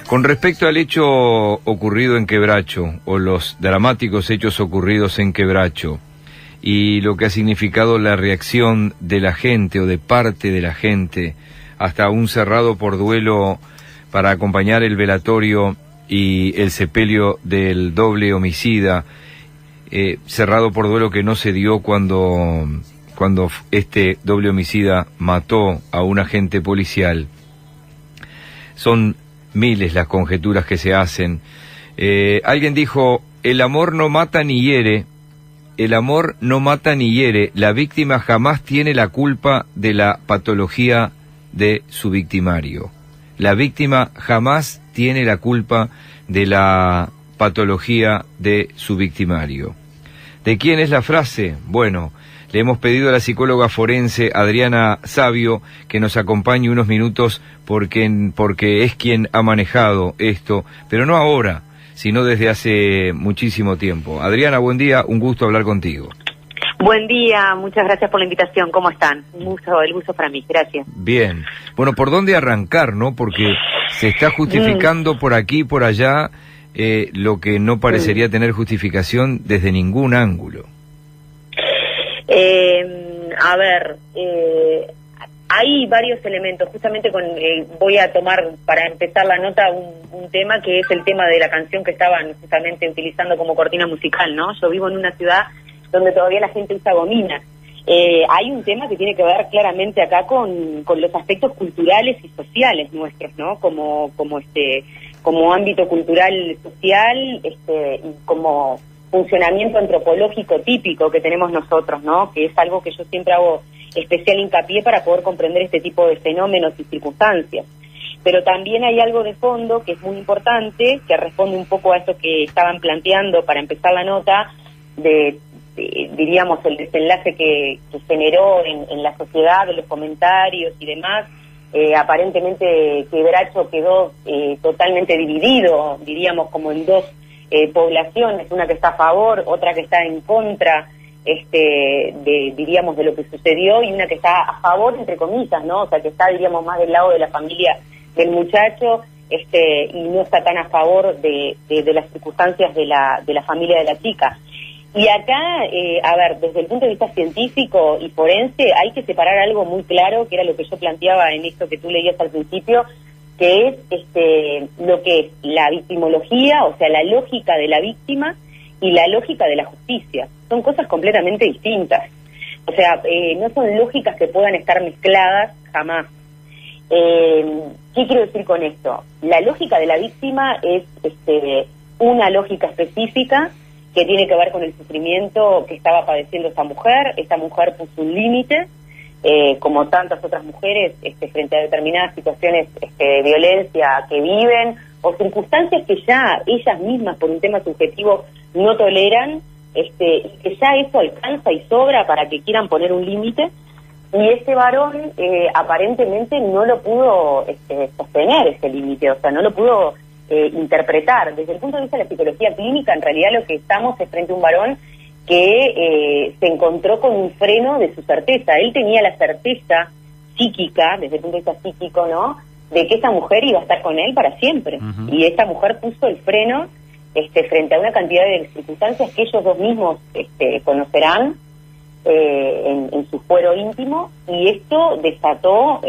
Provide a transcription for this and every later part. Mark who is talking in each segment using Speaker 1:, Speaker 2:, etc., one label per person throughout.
Speaker 1: Con respecto al hecho ocurrido en Quebracho, o los dramáticos hechos ocurridos en Quebracho, y lo que ha significado la reacción de la gente o de parte de la gente, hasta un cerrado por duelo para acompañar el velatorio y el sepelio del doble homicida, cerrado por duelo que no se dio cuando este doble homicida mató a un agente policial. Son miles las conjeturas que se hacen. Alguien dijo, el amor no mata ni hiere, el amor no mata ni hiere, la víctima jamás tiene la culpa de la patología de su victimario. La víctima jamás tiene la culpa de la patología de su victimario. ¿De quién es la frase? Bueno, le hemos pedido a la psicóloga forense Adriana Savio que nos acompañe unos minutos porque es quien ha manejado esto, pero no ahora, sino desde hace muchísimo tiempo. Adriana, buen día, un gusto hablar contigo.
Speaker 2: Buen día, muchas gracias por la invitación. ¿Cómo están? El gusto para mí, gracias.
Speaker 1: Bien. Bueno, ¿por dónde arrancar, no? Porque se está justificando por aquí y por allá lo que no parecería tener justificación desde ningún ángulo.
Speaker 2: Hay varios elementos. Justamente voy a tomar para empezar la nota un tema que es el tema de la canción que estaban justamente utilizando como cortina musical, ¿no? Yo vivo en una ciudad donde todavía la gente usa gomina. Hay un tema que tiene que ver claramente acá con los aspectos culturales y sociales nuestros, ¿no? Como ámbito cultural social, y como funcionamiento antropológico típico que tenemos nosotros, ¿no? Que es algo que yo siempre hago especial hincapié para poder comprender este tipo de fenómenos y circunstancias. Pero también hay algo de fondo que es muy importante, que responde un poco a eso que estaban planteando para empezar la nota, diríamos, el desenlace que generó en la sociedad, de los comentarios y demás. Aparentemente Quebracho quedó totalmente dividido, diríamos, como en dos poblaciones, una que está a favor, otra que está en contra, diríamos, de lo que sucedió, y una que está a favor, entre comillas, ¿no? O sea, que está, diríamos, más del lado de la familia del muchacho, y no está tan a favor de las circunstancias de la familia de la chica. Y acá, desde el punto de vista científico y forense, hay que separar algo muy claro, que era lo que yo planteaba en esto que tú leías al principio, que es lo que es la victimología, o sea, la lógica de la víctima, y la lógica de la justicia. Son cosas completamente distintas. O sea, no son lógicas que puedan estar mezcladas jamás. ¿Qué quiero decir con esto? La lógica de la víctima es una lógica específica que tiene que ver con el sufrimiento que estaba padeciendo esta mujer. Esta mujer puso un límite, como tantas otras mujeres, frente a determinadas situaciones de violencia que viven, o circunstancias que ya ellas mismas, por un tema subjetivo, no toleran, y que ya eso alcanza y sobra para que quieran poner un límite, y este varón aparentemente no lo pudo sostener ese límite, o sea, no lo pudo interpretar. Desde el punto de vista de la psicología clínica, en realidad lo que estamos es frente a un varón que se encontró con un freno de su certeza. Él tenía la certeza psíquica, desde el punto de vista psíquico, ¿no?, de que esa mujer iba a estar con él para siempre. Uh-huh. Y esta mujer puso el freno frente a una cantidad de circunstancias que ellos dos mismos conocerán en su fuero íntimo, y esto desató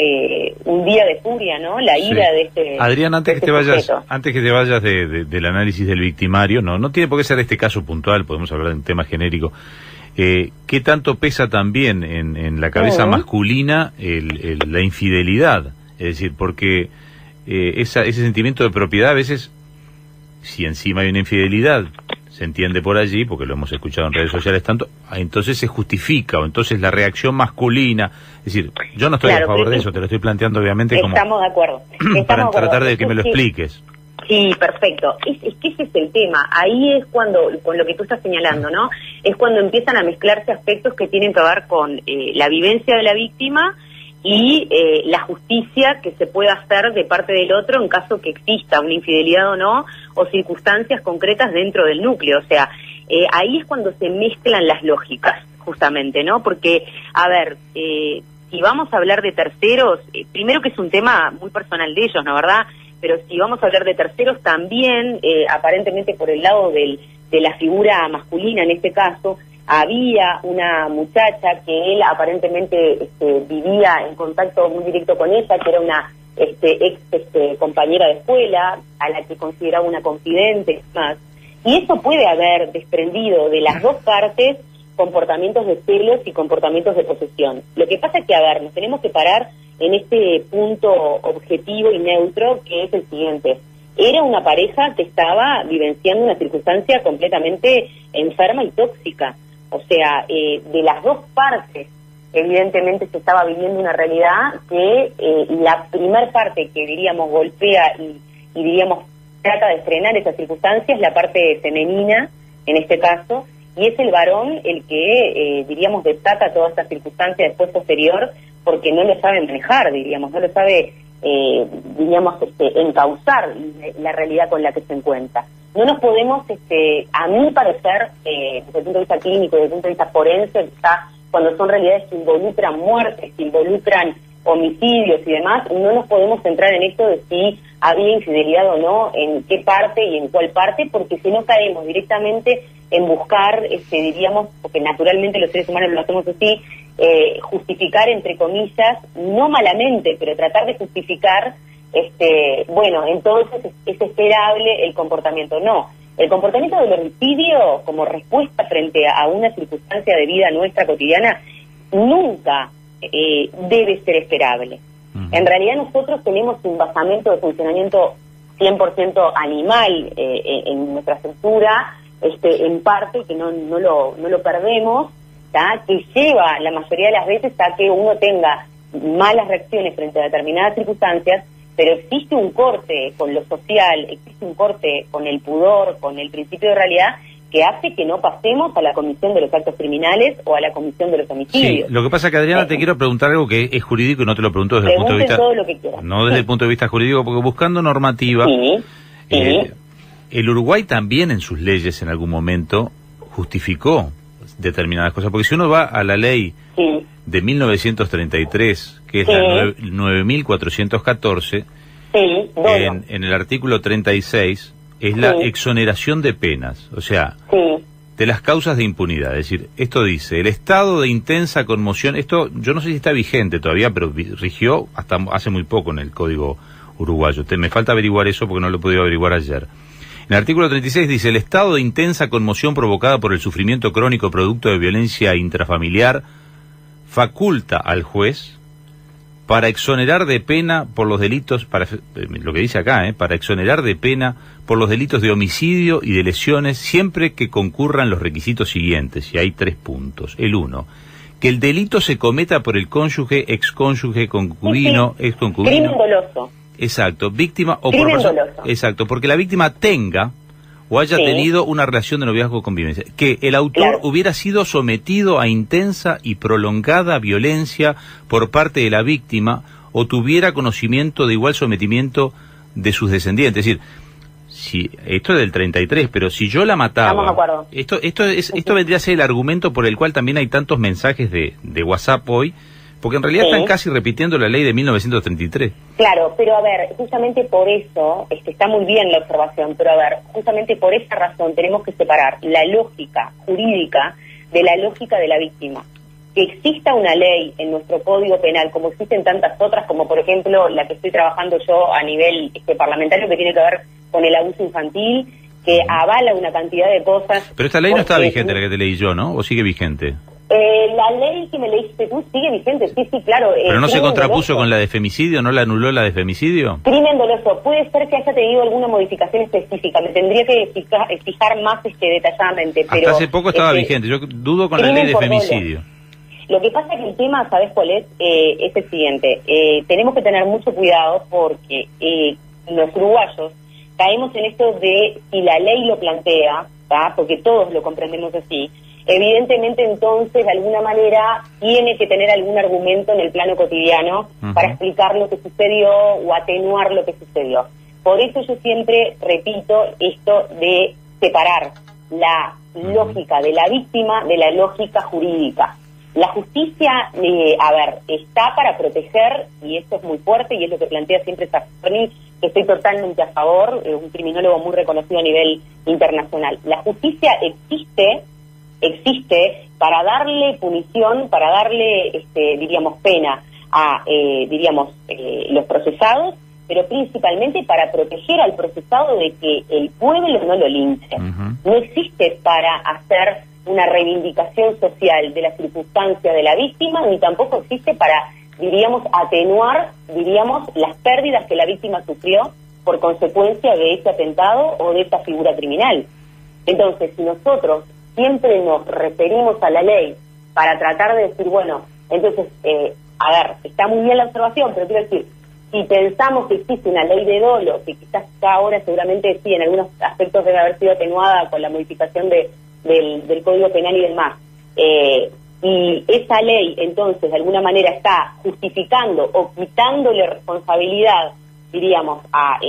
Speaker 2: un día de furia, ¿no? La ira de este...
Speaker 3: Adrián, antes que te vayas del análisis del victimario, no tiene por qué ser este caso puntual, podemos hablar de un tema genérico. ¿Qué tanto pesa también en la cabeza masculina la infidelidad? Es decir, porque ese sentimiento de propiedad, a veces, si encima hay una infidelidad, se entiende por allí, porque lo hemos escuchado en redes sociales tanto, entonces se justifica, o entonces la reacción masculina. Es decir, yo no estoy a favor de eso, te lo estoy planteando obviamente como...
Speaker 2: Estamos de acuerdo.
Speaker 3: Para tratar de que me lo expliques.
Speaker 2: Sí, perfecto. Es que ese es el tema. Ahí es cuando, con lo que tú estás señalando, ¿no? Es cuando empiezan a mezclarse aspectos que tienen que ver con la vivencia de la víctima y la justicia que se pueda hacer de parte del otro en caso que exista una infidelidad o no, o circunstancias concretas dentro del núcleo. O sea, ahí es cuando se mezclan las lógicas, justamente, ¿no? Porque, si vamos a hablar de terceros, primero que es un tema muy personal de ellos, ¿no? ¿Verdad? pero si vamos a hablar de terceros también, aparentemente por el lado de la figura masculina en este caso, había una muchacha que él aparentemente vivía en contacto muy directo con ella, que era una ex compañera de escuela, a la que consideraba una confidente y más. Y eso puede haber desprendido de las dos partes comportamientos de celos y comportamientos de posesión. Lo que pasa es que, a ver, nos tenemos que parar en este punto objetivo y neutro, que es el siguiente. Era una pareja que estaba vivenciando una circunstancia completamente enferma y tóxica. O sea, de las dos partes, evidentemente se estaba viviendo una realidad que la primer parte que, diríamos, golpea y diríamos, trata de frenar esa circunstancia es la parte femenina, en este caso, y es el varón el que, diríamos, desata toda esta circunstancia después posterior, porque no lo sabe manejar, diríamos, no lo sabe, diríamos, encauzar la realidad con la que se encuentra. No nos podemos, a mi parecer, desde el punto de vista clínico, desde el punto de vista forense, quizá cuando son realidades que involucran muertes, que involucran homicidios y demás, no nos podemos centrar en esto de si había infidelidad o no, en qué parte y en cuál parte, porque si no caemos directamente en buscar, diríamos, porque naturalmente los seres humanos lo hacemos así, justificar, entre comillas, no malamente, pero tratar de justificar, bueno, entonces es esperable el comportamiento. No, el comportamiento del homicidio como respuesta frente a una circunstancia de vida nuestra cotidiana nunca debe ser esperable. En realidad nosotros tenemos un basamento de funcionamiento 100% animal en nuestra estructura, en parte que no lo perdemos, ¿tá? Que lleva la mayoría de las veces a que uno tenga malas reacciones frente a determinadas circunstancias, pero existe un corte con lo social, existe un corte con el pudor, con el principio de realidad, que hace que no pasemos a la comisión de los actos criminales o a la comisión de los homicidios.
Speaker 3: Sí, lo que pasa es que, Adriana, te quiero preguntar algo que es jurídico y no te lo pregunto desde el punto de vista...
Speaker 2: todo lo que quieras.
Speaker 3: No desde el punto de vista jurídico, porque buscando normativa, el Uruguay también en sus leyes en algún momento justificó determinadas cosas, porque si uno va a la ley de 1933, que es la 9414, en el artículo 36... es la exoneración de penas, o sea, de las causas de impunidad. Es decir, esto dice, el estado de intensa conmoción, esto yo no sé si está vigente todavía, pero rigió hasta hace muy poco en el Código Uruguayo. Me falta averiguar eso porque no lo he podido averiguar ayer. En el artículo 36 dice, el estado de intensa conmoción provocada por el sufrimiento crónico producto de violencia intrafamiliar faculta al juez para exonerar de pena por los delitos, lo que dice acá, para exonerar de pena por los delitos de homicidio y de lesiones, siempre que concurran los requisitos siguientes, y hay 3 puntos. El 1, que el delito se cometa por el cónyuge, excónyuge, concubino, exconcubino.
Speaker 2: Crimen doloso.
Speaker 3: Exacto, víctima o
Speaker 2: crimen
Speaker 3: por persona.
Speaker 2: Doloso.
Speaker 3: Exacto, porque la víctima tenga o haya tenido una relación de noviazgo o convivencia, que el autor hubiera sido sometido a intensa y prolongada violencia por parte de la víctima o tuviera conocimiento de igual sometimiento de sus descendientes. Es decir, si esto es del 33, pero si yo la mataba, esto vendría a ser el argumento por el cual también hay tantos mensajes de WhatsApp hoy, porque en realidad están casi repitiendo la ley de 1933.
Speaker 2: Claro, pero a ver, justamente por eso, está muy bien la observación, pero a ver, justamente por esa razón tenemos que separar la lógica jurídica de la lógica de la víctima. Que exista una ley en nuestro Código Penal, como existen tantas otras, como por ejemplo la que estoy trabajando yo a nivel parlamentario, que tiene que ver con el abuso infantil, que avala una cantidad de cosas.
Speaker 3: Pero esta ley no está vigente, la que te leí yo, ¿no? ¿O sigue vigente?
Speaker 2: La ley que me leíste tú sigue vigente, sí, claro.
Speaker 3: ¿Pero no se contrapuso con la de femicidio? ¿No la anuló la de femicidio?
Speaker 2: Crimen doloso. Puede ser que haya tenido alguna modificación específica. Me tendría que fijar más detalladamente. Pero
Speaker 3: hasta hace poco estaba vigente. Yo dudo con la ley de femicidio.
Speaker 2: Lo que pasa es que el tema, ¿sabes cuál es? Es el siguiente. Tenemos que tener mucho cuidado porque los uruguayos caemos en esto de si la ley lo plantea, ¿tá? Porque todos lo comprendemos así. Evidentemente, entonces, de alguna manera, tiene que tener algún argumento en el plano cotidiano para explicar lo que sucedió o atenuar lo que sucedió. Por eso yo siempre repito esto de separar la lógica de la víctima de la lógica jurídica. La justicia, está para proteger, y esto es muy fuerte, y es lo que plantea siempre Safoni que estoy totalmente a favor, un criminólogo muy reconocido a nivel internacional. La justicia existe para darle punición, para darle, diríamos, pena a, los procesados, pero principalmente para proteger al procesado de que el pueblo no lo linche. No existe para hacer una reivindicación social de la circunstancia de la víctima, ni tampoco existe para, diríamos, atenuar, diríamos, las pérdidas que la víctima sufrió por consecuencia de este atentado o de esta figura criminal. Entonces, si nosotros siempre nos referimos a la ley para tratar de decir, bueno, entonces, a ver, está muy bien la observación, pero quiero decir, si pensamos que existe una ley de dolo, que quizás ahora seguramente sí, en algunos aspectos debe haber sido atenuada con la modificación del Código Penal y demás, y esa ley entonces de alguna manera está justificando o quitándole responsabilidad, diríamos, a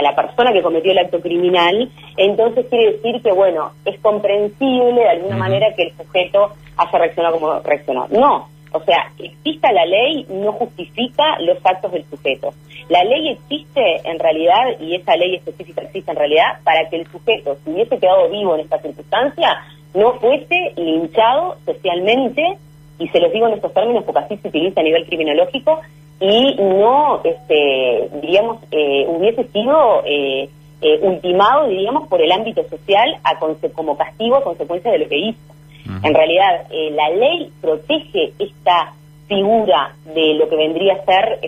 Speaker 2: la persona que cometió el acto criminal, entonces quiere decir que, bueno, es comprensible de alguna manera que el sujeto haya reaccionado como reaccionó. No, o sea, exista la ley no justifica los actos del sujeto. La ley existe en realidad, y esa ley específica existe en realidad, para que el sujeto, si hubiese quedado vivo en esta circunstancia, no fuese linchado socialmente, y se los digo en estos términos porque así se utiliza a nivel criminológico, y no, diríamos, hubiese sido ultimado, diríamos, por el ámbito social como castigo a consecuencia de lo que hizo. En realidad, la ley protege esta figura de lo que vendría a ser,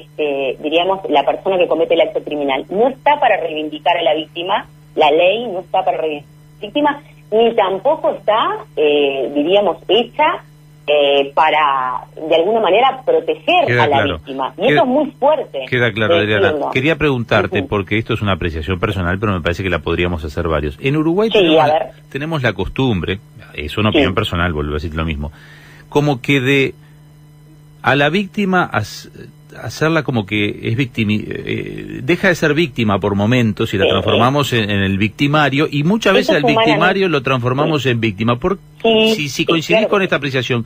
Speaker 2: diríamos, la persona que comete el acto criminal. No está para reivindicar a la víctima, la ley no está para reivindicar a la víctima, ni tampoco está, diríamos, hecha para, de alguna manera, proteger a la víctima. Y eso es muy fuerte.
Speaker 3: Queda claro, Adriana. Quería preguntarte, porque esto es una apreciación personal, pero me parece que la podríamos hacer varios. En Uruguay tenemos la costumbre, es una opinión personal, vuelvo a decir lo mismo, como que a la víctima hacerla como que es deja de ser víctima por momentos y la transformamos en el victimario, y muchas veces al victimario lo transformamos en víctima. Si coincidís con esta apreciación,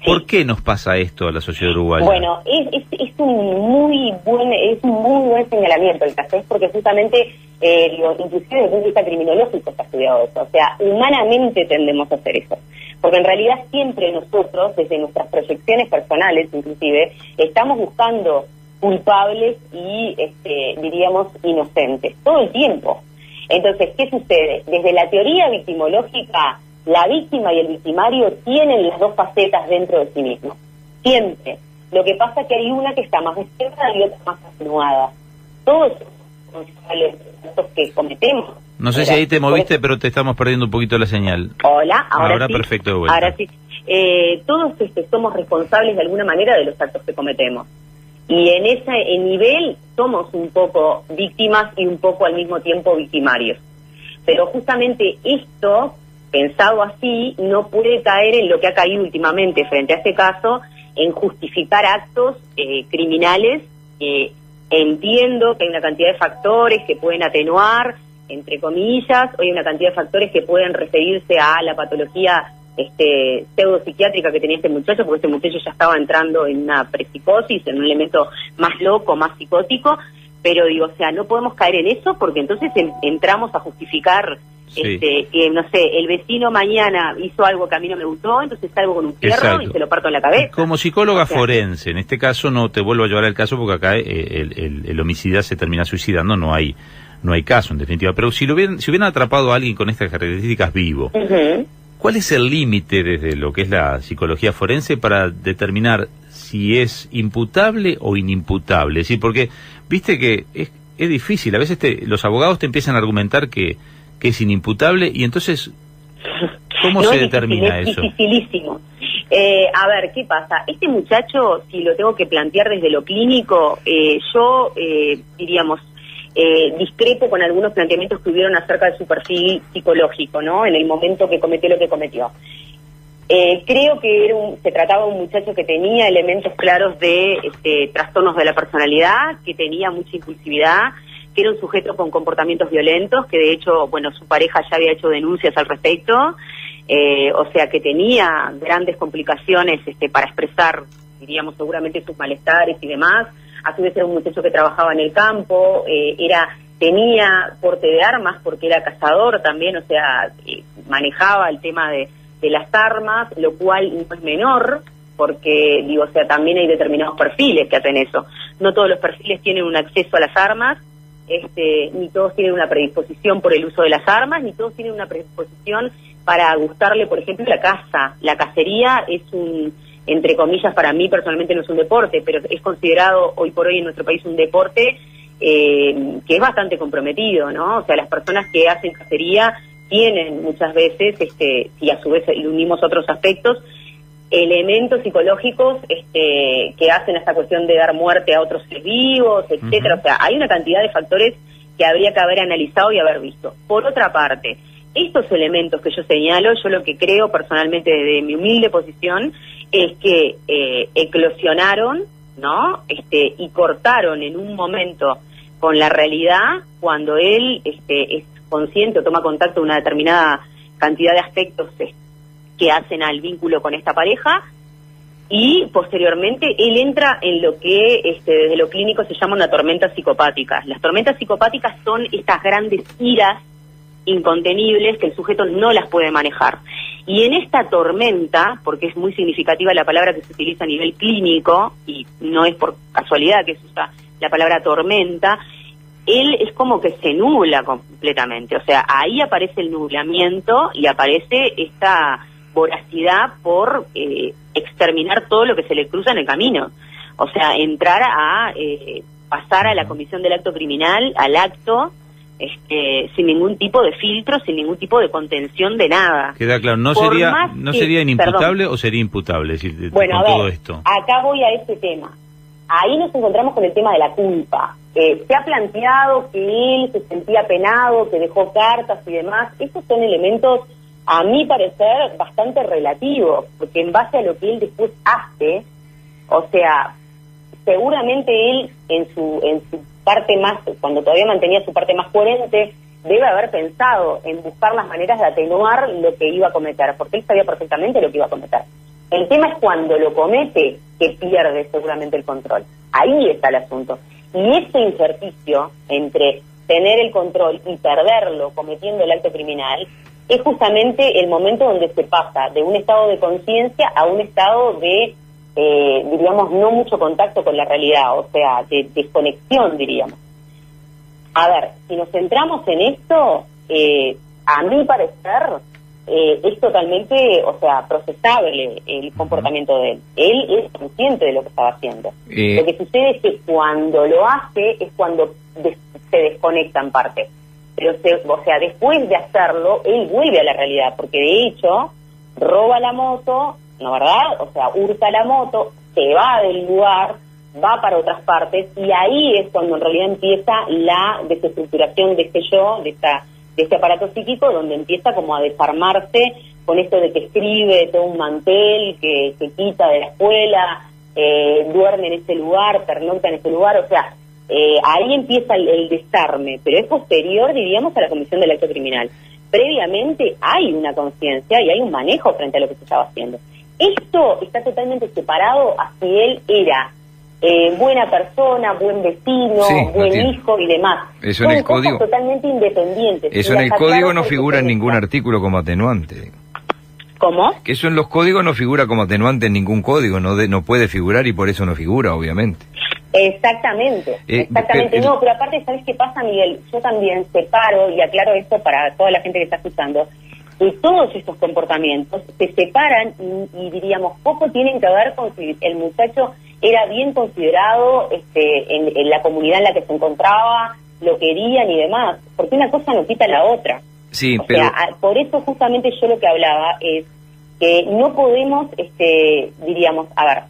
Speaker 3: ¿por qué nos pasa esto a la sociedad uruguaya?
Speaker 2: Bueno, es un muy buen señalamiento el caso, es porque justamente, inclusive desde el punto de vista criminológico está estudiado eso, o sea, humanamente tendemos a hacer eso. Porque en realidad siempre nosotros, desde nuestras proyecciones personales inclusive, estamos buscando culpables y, diríamos, inocentes, todo el tiempo. Entonces, ¿qué sucede? Desde la teoría victimológica, la víctima y el victimario tienen las dos facetas dentro de sí mismos. Siempre. Lo que pasa es que hay una que está más despierta y otra más atenuada. Todos los actos que cometemos.
Speaker 3: No sé si ahí te moviste, pero te estamos perdiendo un poquito la señal.
Speaker 2: Hola, ahora sí.
Speaker 3: Perfecto, de vuelta.
Speaker 2: Ahora sí. Todos somos responsables de alguna manera de los actos que cometemos. Y en ese nivel somos un poco víctimas y un poco al mismo tiempo victimarios. Pero justamente esto, pensado así, no puede caer en lo que ha caído últimamente frente a este caso, en justificar actos criminales. Entiendo que hay una cantidad de factores que pueden atenuar, entre comillas, o hay una cantidad de factores que pueden referirse a la patología pseudopsiquiátrica que tenía este muchacho, porque este muchacho ya estaba entrando en una prepsicosis, en un elemento más loco, más psicótico, pero digo, o sea, no podemos caer en eso porque entonces entramos a justificar, que no sé, el vecino mañana hizo algo que a mí no me gustó, entonces salgo con un fierro y se lo parto en la cabeza.
Speaker 3: Como psicóloga forense, en este caso no te vuelvo a llevar al caso porque acá el homicida se termina suicidando, no hay caso en definitiva, pero si hubieran atrapado a alguien con estas características vivo, ¿cuál es el límite desde lo que es la psicología forense para determinar si es imputable o inimputable? Es decir, porque viste que es difícil, a veces los abogados te empiezan a argumentar que es inimputable, y entonces, ¿cómo se determina eso?
Speaker 2: Es dificilísimo. A ver, ¿qué pasa? Este muchacho, si lo tengo que plantear desde lo clínico, yo, diríamos, discrepo con algunos planteamientos que hubieron acerca de su perfil psicológico, ¿no? En el momento que cometió lo que cometió. Creo que se trataba de un muchacho que tenía elementos claros de trastornos de la personalidad, que tenía mucha impulsividad, que era un sujeto con comportamientos violentos, que de hecho, bueno, su pareja ya había hecho denuncias al respecto, o sea que tenía grandes complicaciones para expresar, diríamos, seguramente sus malestares y demás, a su vez era un muchacho que trabajaba en el campo, tenía porte de armas porque era cazador también, o sea, manejaba el tema de las armas, lo cual no es menor, porque, digo, o sea, también hay determinados perfiles que hacen eso. No todos los perfiles tienen un acceso a las armas, ni todos tienen una predisposición por el uso de las armas, ni todos tienen una predisposición para gustarle, por ejemplo, la caza. La cacería es entre comillas, para mí personalmente no es un deporte, pero es considerado hoy por hoy en nuestro país un deporte que es bastante comprometido, ¿no? O sea, las personas que hacen cacería tienen muchas veces, y a su vez unimos otros aspectos, elementos psicológicos que hacen esta cuestión de dar muerte a otros seres vivos, etcétera. O sea, hay una cantidad de factores que habría que haber analizado y haber visto. Por otra parte, estos elementos que yo señalo, yo lo que creo personalmente desde mi humilde posición es que eclosionaron, ¿no? Y cortaron en un momento con la realidad cuando él es consciente o toma contacto de una determinada cantidad de aspectos que hacen al vínculo con esta pareja, y posteriormente él entra en lo que desde lo clínico se llama una tormenta psicopática. Las tormentas psicopáticas son estas grandes iras incontenibles que el sujeto no las puede manejar. Y en esta tormenta, porque es muy significativa la palabra que se utiliza a nivel clínico, y no es por casualidad que se usa la palabra tormenta, él es como que se nubla completamente. O sea, ahí aparece el nublamiento y aparece esta voracidad por exterminar todo lo que se le cruza en el camino. O sea, entrar a pasar a la comisión del acto criminal, al acto, sin ningún tipo de filtro, sin ningún tipo de contención de nada.
Speaker 3: Queda claro, ¿no sería inimputable o sería imputable?
Speaker 2: Bueno,
Speaker 3: con
Speaker 2: a ver,
Speaker 3: todo esto.
Speaker 2: Acá voy a este tema. Ahí nos encontramos con el tema de la culpa. Se ha planteado que él se sentía penado, que dejó cartas y demás. Estos son elementos, a mi parecer, bastante relativos, porque en base a lo que él después hace, o sea, seguramente él en su parte más, cuando todavía mantenía su parte más coherente, debe haber pensado en buscar las maneras de atenuar lo que iba a cometer, porque él sabía perfectamente lo que iba a cometer. El tema es cuando lo comete, que pierde seguramente el control. Ahí está el asunto. Y ese ejercicio entre tener el control y perderlo cometiendo el acto criminal es justamente el momento donde se pasa de un estado de conciencia a un estado de, diríamos, no mucho contacto con la realidad, o sea, de desconexión, diríamos. A ver, si nos centramos en esto, a mi parecer, es totalmente, o sea, procesable el comportamiento de él. Él es consciente de lo que estaba haciendo. Lo que sucede es que cuando lo hace es cuando se desconecta en parte. Pero, o sea, después de hacerlo, él vuelve a la realidad, porque de hecho, roba la moto, ¿no, verdad? O sea, hurta la moto, se va del lugar, va para otras partes, y ahí es cuando en realidad empieza la desestructuración de este yo, de este aparato psíquico, donde empieza como a desarmarse con esto de que escribe todo un mantel, que se quita de la escuela, duerme en ese lugar, pernocta en ese lugar, o sea, ahí empieza el desarme, pero es posterior, diríamos, a la comisión del acto criminal. Previamente hay una conciencia y hay un manejo frente a lo que se estaba haciendo. Esto está totalmente separado a si él era buena persona, buen vecino, sí, buen hijo y demás.
Speaker 1: Eso en el código
Speaker 2: totalmente independientes.
Speaker 1: Eso en el código no figura en ningún artículo como atenuante.
Speaker 2: ¿Cómo?
Speaker 1: Que eso en los códigos no figura como atenuante en ningún código, no puede figurar y por eso no figura, obviamente.
Speaker 2: Exactamente, no, pero aparte, ¿sabes qué pasa, Miguel? Yo también separo, y aclaro esto para toda la gente que está escuchando, que todos estos comportamientos se separan y diríamos, poco tienen que ver con si el muchacho era bien considerado en la comunidad en la que se encontraba, lo querían y demás, porque una cosa no quita la otra.
Speaker 1: Sí,
Speaker 2: o sea, por eso justamente yo lo que hablaba es que no podemos, diríamos, a ver,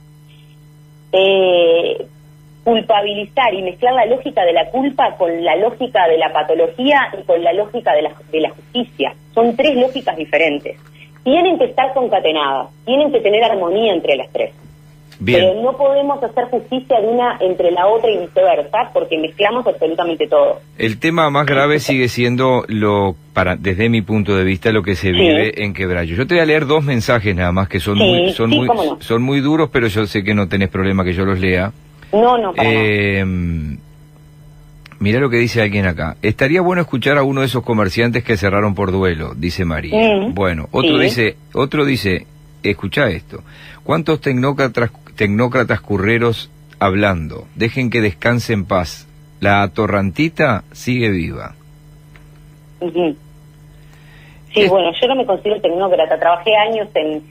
Speaker 2: culpabilizar y mezclar la lógica de la culpa con la lógica de la patología y con la lógica de la justicia. Son tres lógicas diferentes. Tienen que estar concatenadas, tienen que tener armonía entre las tres. Bien. Pero no podemos hacer justicia de una entre la otra y viceversa, porque mezclamos absolutamente todo.
Speaker 1: El tema más grave sigue siendo, desde mi punto de vista, lo que se vive en Quebracho. Yo te voy a leer 2 mensajes nada más, que son muy duros, pero yo sé que no tenés problema que yo los lea.
Speaker 2: No, para nada.
Speaker 1: Mirá lo que dice alguien acá. Estaría bueno escuchar a uno de esos comerciantes que cerraron por duelo, dice María. Bueno, otro dice, escucha esto. ¿Cuántos tecnócratas curreros hablando? Dejen que descanse en paz. La atorrantita sigue viva.
Speaker 2: Sí, bueno, yo no me considero tecnócrata. Trabajé años en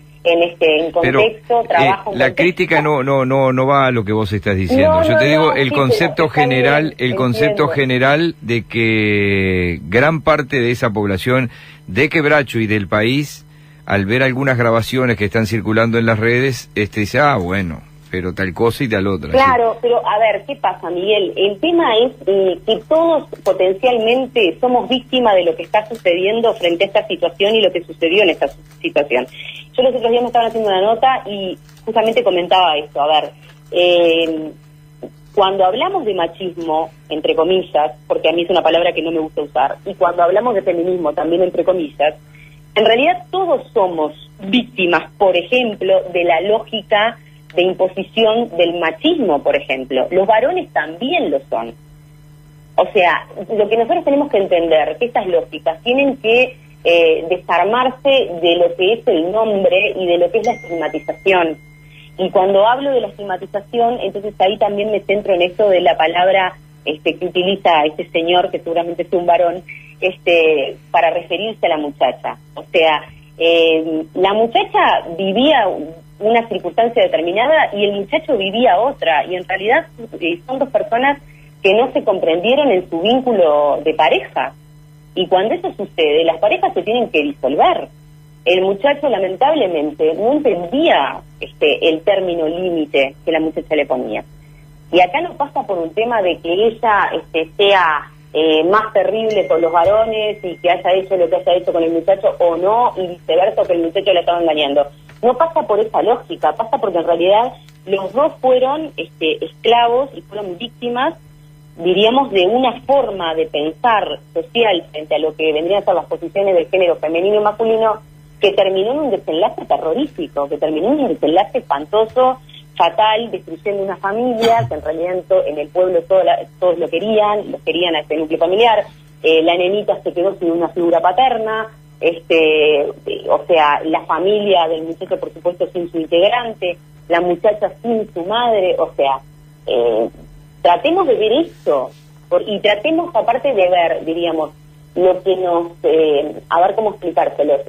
Speaker 2: contexto, trabajo.
Speaker 1: La crítica no va a lo que vos estás diciendo. Yo te digo el concepto general, concepto general de que gran parte de esa población de Quebracho y del país, al ver algunas grabaciones que están circulando en las redes, dice, bueno, pero tal cosa y tal otra.
Speaker 2: Claro,
Speaker 1: ¿sí?
Speaker 2: pero a ver, ¿qué pasa, Miguel? El tema es que todos potencialmente somos víctimas de lo que está sucediendo frente a esta situación y lo que sucedió en esta situación. Yo los otros días me estaban haciendo una nota y justamente comentaba esto. A ver, cuando hablamos de machismo, entre comillas, porque a mí es una palabra que no me gusta usar, y cuando hablamos de feminismo, también entre comillas, en realidad todos somos víctimas, por ejemplo, de la lógica de imposición del machismo, por ejemplo. Los varones también lo son. O sea, lo que nosotros tenemos que entender, que estas lógicas tienen que desarmarse de lo que es el nombre y de lo que es la estigmatización. Y cuando hablo de la estigmatización, entonces ahí también me centro en esto de la palabra que utiliza este señor, que seguramente es un varón, para referirse a la muchacha. O sea, la muchacha vivía una circunstancia determinada y el muchacho vivía otra, y en realidad son dos personas que no se comprendieron en su vínculo de pareja, y cuando eso sucede, las parejas se tienen que disolver. El muchacho lamentablemente no entendía el término límite que la muchacha le ponía, y acá no pasa por un tema de que ella sea más terrible con los varones y que haya hecho lo que haya hecho con el muchacho o no, y viceversa, que el muchacho la estaba engañando. No pasa por esa lógica, pasa porque en realidad los dos fueron esclavos y fueron víctimas, diríamos, de una forma de pensar social frente a lo que vendrían a ser las posiciones del género femenino y masculino, que terminó en un desenlace terrorífico, que terminó en un desenlace espantoso, fatal, destruyendo una familia, que en realidad en el pueblo todos los querían a este núcleo familiar. La nenita se quedó sin una figura paterna, o sea, la familia del muchacho, por supuesto, sin su integrante, la muchacha sin su madre. O sea, tratemos de ver esto, y tratemos aparte de ver, diríamos, lo que nos, a ver cómo explicárselos,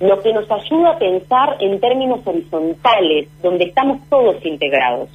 Speaker 2: lo que nos ayuda a pensar en términos horizontales, donde estamos todos integrados.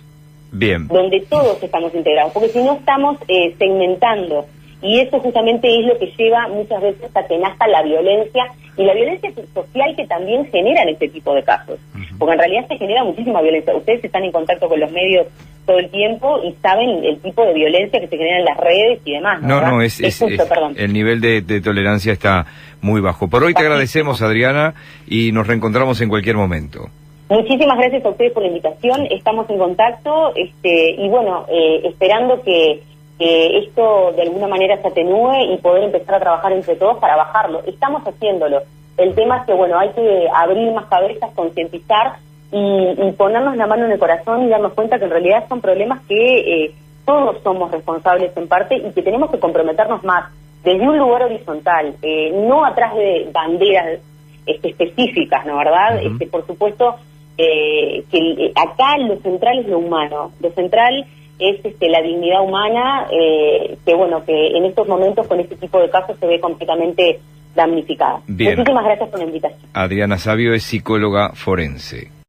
Speaker 1: Bien.
Speaker 2: Donde todos estamos integrados, porque si no estamos segmentando. Y eso justamente es lo que lleva muchas veces a que nazca la violencia, y la violencia social que también generan este tipo de casos. Porque en realidad se genera muchísima violencia. Ustedes están en contacto con los medios todo el tiempo y saben el tipo de violencia que se genera en las redes y demás.
Speaker 1: No, es el nivel de tolerancia está muy bajo. Por hoy te agradecemos, Adriana, y nos reencontramos en cualquier momento.
Speaker 2: Muchísimas gracias a ustedes por la invitación. Estamos en contacto, y bueno, esperando que esto de alguna manera se atenúe y poder empezar a trabajar entre todos para bajarlo. Estamos haciéndolo. El tema es que, bueno, hay que abrir más cabezas, concientizar y ponernos la mano en el corazón y darnos cuenta que en realidad son problemas que todos somos responsables en parte, y que tenemos que comprometernos más desde un lugar horizontal, no atrás de banderas específicas, ¿no, verdad? Por supuesto, que acá lo central es lo humano, lo central es la dignidad humana, que bueno, que en estos momentos con este tipo de casos se ve completamente damnificada.
Speaker 1: Bien.
Speaker 2: Muchísimas gracias por la invitación.
Speaker 1: Adriana Savio es psicóloga forense.